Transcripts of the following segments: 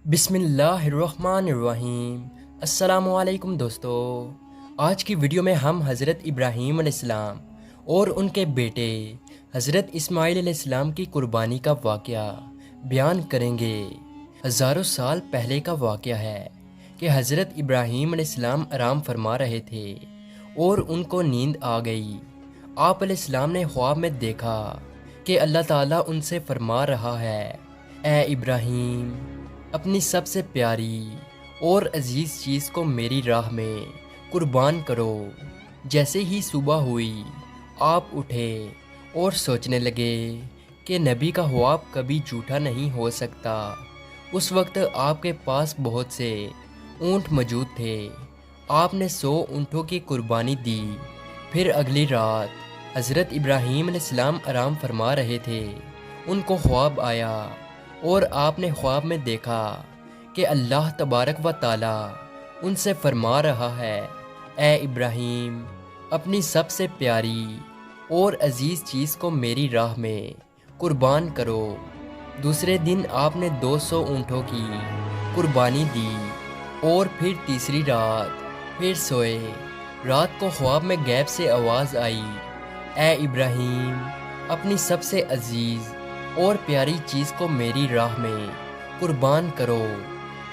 بسم اللہ الرحمن الرحیم۔ السلام علیکم دوستو، آج کی ویڈیو میں ہم حضرت ابراہیم علیہ السلام اور ان کے بیٹے حضرت اسماعیل علیہ السلام کی قربانی کا واقعہ بیان کریں گے۔ ہزاروں سال پہلے کا واقعہ ہے کہ حضرت ابراہیم علیہ السلام آرام فرما رہے تھے اور ان کو نیند آ گئی۔ آپ علیہ السلام نے خواب میں دیکھا کہ اللہ تعالیٰ ان سے فرما رہا ہے، اے ابراہیم، اپنی سب سے پیاری اور عزیز چیز کو میری راہ میں قربان کرو۔ جیسے ہی صبح ہوئی، آپ اٹھے اور سوچنے لگے کہ نبی کا خواب کبھی جھوٹا نہیں ہو سکتا۔ اس وقت آپ کے پاس بہت سے اونٹ موجود تھے۔ آپ نے 100 اونٹوں کی قربانی دی۔ پھر اگلی رات حضرت ابراہیم علیہ السلام آرام فرما رہے تھے۔ ان کو خواب آیا اور آپ نے خواب میں دیکھا کہ اللہ تبارک و تعالی ان سے فرما رہا ہے، اے ابراہیم، اپنی سب سے پیاری اور عزیز چیز کو میری راہ میں قربان کرو۔ دوسرے دن آپ نے 200 اونٹوں کی قربانی دی اور پھر تیسری رات پھر سوئے۔ رات کو خواب میں غیب سے آواز آئی، اے ابراہیم، اپنی سب سے عزیز اور پیاری چیز کو میری راہ میں قربان کرو۔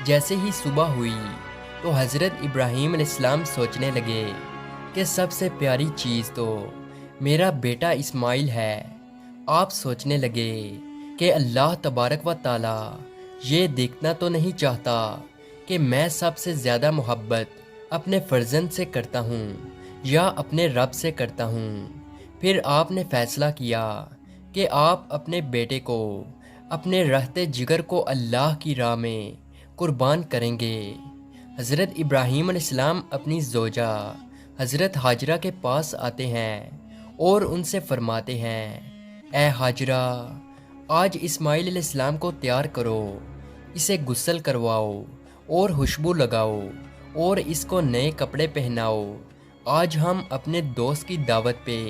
جیسے ہی صبح ہوئی تو حضرت ابراہیم علیہ السلام سوچنے لگے کہ سب سے پیاری چیز تو میرا بیٹا اسماعیل ہے۔ آپ سوچنے لگے کہ اللہ تبارک و تعالی یہ دیکھنا تو نہیں چاہتا کہ میں سب سے زیادہ محبت اپنے فرزند سے کرتا ہوں یا اپنے رب سے کرتا ہوں۔ پھر آپ نے فیصلہ کیا کہ آپ اپنے بیٹے کو، اپنے رہتے جگر کو اللہ کی راہ میں قربان کریں گے۔ حضرت ابراہیم علیہ السلام اپنی زوجہ حضرت ہاجرہ کے پاس آتے ہیں اور ان سے فرماتے ہیں، اے ہاجرہ، آج اسماعیل علیہ السلام کو تیار کرو، اسے غسل کرواؤ اور خوشبو لگاؤ اور اس کو نئے کپڑے پہناؤ۔ آج ہم اپنے دوست کی دعوت پہ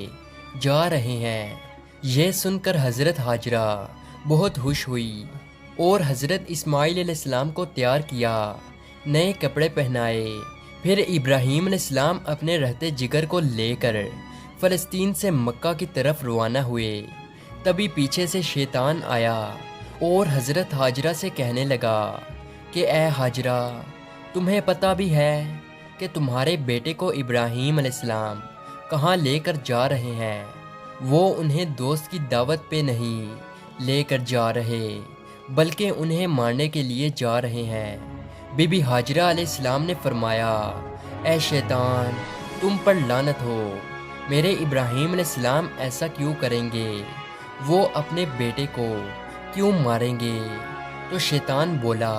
جا رہے ہیں۔ یہ سن کر حضرت ہاجرہ بہت خوش ہوئی اور حضرت اسماعیل علیہ السلام کو تیار کیا، نئے کپڑے پہنائے۔ پھر ابراہیم علیہ السلام اپنے رہتے جگر کو لے کر فلسطین سے مکہ کی طرف روانہ ہوئے۔ تبھی پیچھے سے شیطان آیا اور حضرت ہاجرہ سے کہنے لگا کہ اے ہاجرہ، تمہیں پتہ بھی ہے کہ تمہارے بیٹے کو ابراہیم علیہ السلام کہاں لے کر جا رہے ہیں؟ وہ انہیں دوست کی دعوت پہ نہیں لے کر جا رہے بلکہ انہیں مارنے کے لیے جا رہے ہیں۔ بی بی ہاجرہ علیہ السلام نے فرمایا، اے شیطان، تم پر لعنت ہو، میرے ابراہیم علیہ السلام ایسا کیوں کریں گے؟ وہ اپنے بیٹے کو کیوں ماریں گے؟ تو شیطان بولا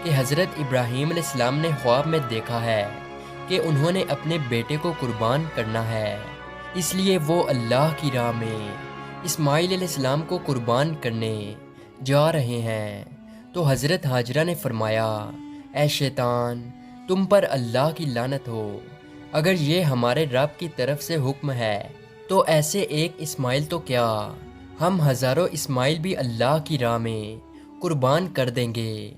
کہ حضرت ابراہیم علیہ السلام نے خواب میں دیکھا ہے کہ انہوں نے اپنے بیٹے کو قربان کرنا ہے، اس لیے وہ اللہ کی راہ میں اسماعیل علیہ السلام کو قربان کرنے جا رہے ہیں۔ تو حضرت ہاجرہ نے فرمایا، اے شیطان، تم پر اللہ کی لعنت ہو، اگر یہ ہمارے رب کی طرف سے حکم ہے تو ایسے ایک اسماعیل تو کیا، ہم ہزاروں اسماعیل بھی اللہ کی راہ میں قربان کر دیں گے۔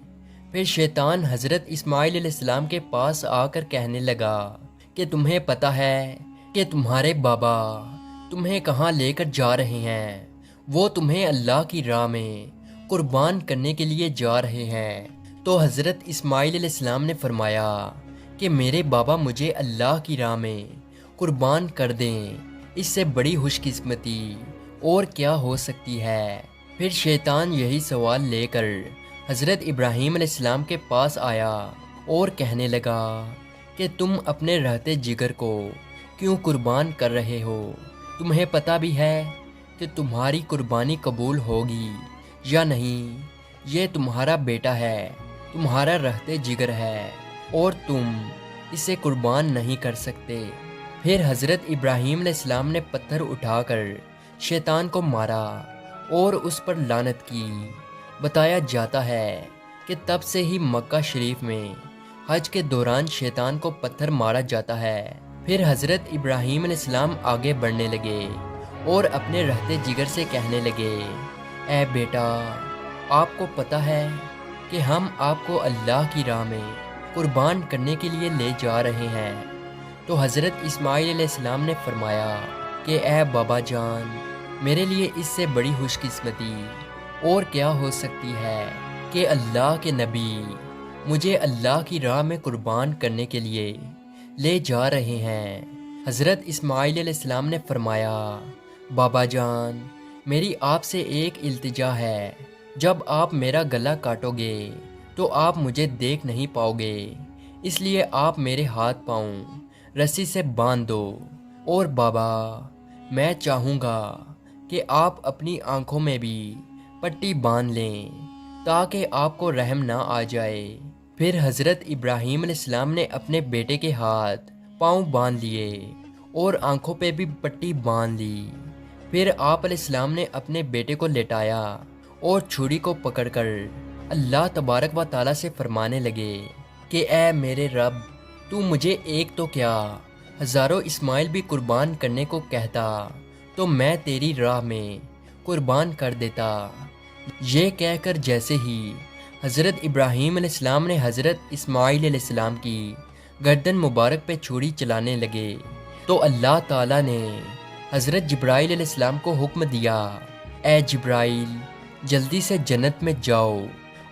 پھر شیطان حضرت اسماعیل علیہ السلام کے پاس آ کر کہنے لگا کہ تمہیں پتہ ہے کہ تمہارے بابا تمہیں کہاں لے کر جا رہے ہیں؟ وہ تمہیں اللہ کی راہ میں قربان کرنے کے لیے جا رہے ہیں۔ تو حضرت اسماعیل علیہ السلام نے فرمایا کہ میرے بابا مجھے اللہ کی راہ میں قربان کر دیں، اس سے بڑی خوش قسمتی اور کیا ہو سکتی ہے؟ پھر شیطان یہی سوال لے کر حضرت ابراہیم علیہ السلام کے پاس آیا اور کہنے لگا کہ تم اپنے رہتے جگر کو کیوں قربان کر رہے ہو؟ تمہیں پتہ بھی ہے کہ تمہاری قربانی قبول ہوگی یا نہیں؟ یہ تمہارا بیٹا ہے، تمہارا رہتے جگر ہے اور تم اسے قربان نہیں کر سکتے۔ پھر حضرت ابراہیم علیہ السلام نے پتھر اٹھا کر شیطان کو مارا اور اس پر لعنت کی۔ بتایا جاتا ہے کہ تب سے ہی مکہ شریف میں حج کے دوران شیطان کو پتھر مارا جاتا ہے۔ پھر حضرت ابراہیم علیہ السلام آگے بڑھنے لگے اور اپنے رہتے جگر سے کہنے لگے، اے بیٹا، آپ کو پتہ ہے کہ ہم آپ کو اللہ کی راہ میں قربان کرنے کے لیے لے جا رہے ہیں۔ تو حضرت اسماعیل علیہ السلام نے فرمایا کہ اے بابا جان، میرے لیے اس سے بڑی خوش قسمتی اور کیا ہو سکتی ہے کہ اللہ کے نبی مجھے اللہ کی راہ میں قربان کرنے کے لیے لے جا رہے ہیں۔ حضرت اسماعیل علیہ السلام نے فرمایا، بابا جان، میری آپ سے ایک التجا ہے، جب آپ میرا گلا کاٹو گے تو آپ مجھے دیکھ نہیں پاؤ گے، اس لیے آپ میرے ہاتھ پاؤں رسی سے باندھ دو۔ اور بابا، میں چاہوں گا کہ آپ اپنی آنکھوں میں بھی پٹی باندھ لیں تاکہ آپ کو رحم نہ آ جائے۔ پھر حضرت ابراہیم علیہ السلام نے اپنے بیٹے کے ہاتھ پاؤں باندھ لیے اور آنکھوں پہ بھی پٹی باندھ لی۔ پھر آپ علیہ السلام نے اپنے بیٹے کو لٹایا اور چھری کو پکڑ کر اللہ تبارک و تعالیٰ سے فرمانے لگے کہ اے میرے رب، تو مجھے ایک تو کیا ہزاروں اسماعیل بھی قربان کرنے کو کہتا تو میں تیری راہ میں قربان کر دیتا۔ یہ کہہ کر جیسے ہی حضرت ابراہیم علیہ السلام نے حضرت اسماعیل علیہ السلام کی گردن مبارک پہ چھری چلانے لگے تو اللہ تعالیٰ نے حضرت جبرائیل علیہ السلام کو حکم دیا، اے جبرائیل، جلدی سے جنت میں جاؤ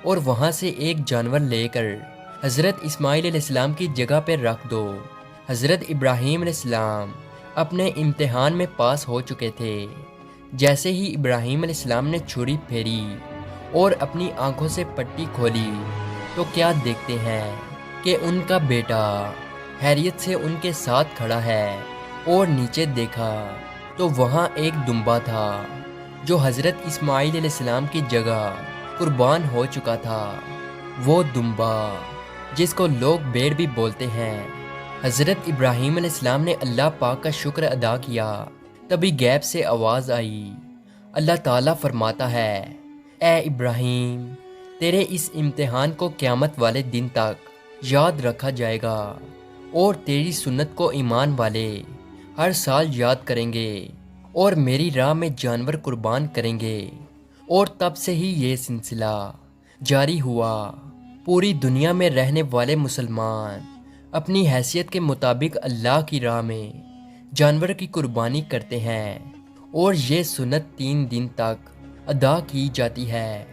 اور وہاں سے ایک جانور لے کر حضرت اسماعیل علیہ السلام کی جگہ پہ رکھ دو۔ حضرت ابراہیم علیہ السلام اپنے امتحان میں پاس ہو چکے تھے۔ جیسے ہی ابراہیم علیہ السلام نے چھری پھیری اور اپنی آنکھوں سے پٹی کھولی تو کیا دیکھتے ہیں کہ ان کا بیٹا خیریت سے ان کے ساتھ کھڑا ہے، اور نیچے دیکھا تو وہاں ایک دمبا تھا جو حضرت اسماعیل علیہ السلام کی جگہ قربان ہو چکا تھا۔ وہ دمبا جس کو لوگ بھیڑ بھی بولتے ہیں۔ حضرت ابراہیم علیہ السلام نے اللہ پاک کا شکر ادا کیا، تبھی غیب سے آواز آئی۔ اللہ تعالیٰ فرماتا ہے، اے ابراہیم، تیرے اس امتحان کو قیامت والے دن تک یاد رکھا جائے گا، اور تیری سنت کو ایمان والے ہر سال یاد کریں گے اور میری راہ میں جانور قربان کریں گے۔ اور تب سے ہی یہ سلسلہ جاری ہوا۔ پوری دنیا میں رہنے والے مسلمان اپنی حیثیت کے مطابق اللہ کی راہ میں جانور کی قربانی کرتے ہیں، اور یہ سنت 3 دن تک ادا کی جاتی ہے۔